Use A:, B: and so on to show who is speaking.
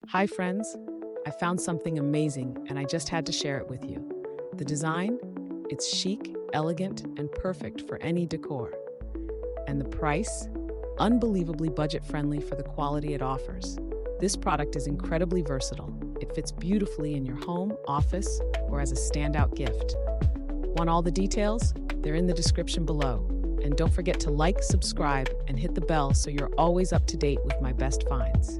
A: Hi, friends. I found something amazing and I just had to share it with you. The design? It's chic, elegant, and perfect for any decor. And the price? Unbelievably budget friendly for the quality it offers. This product is incredibly versatile. It fits beautifully in your home, office, or as a standout gift. Want all the details? They're in the description below. And don't forget to like, subscribe, and hit the bell so you're always up to date with my best finds.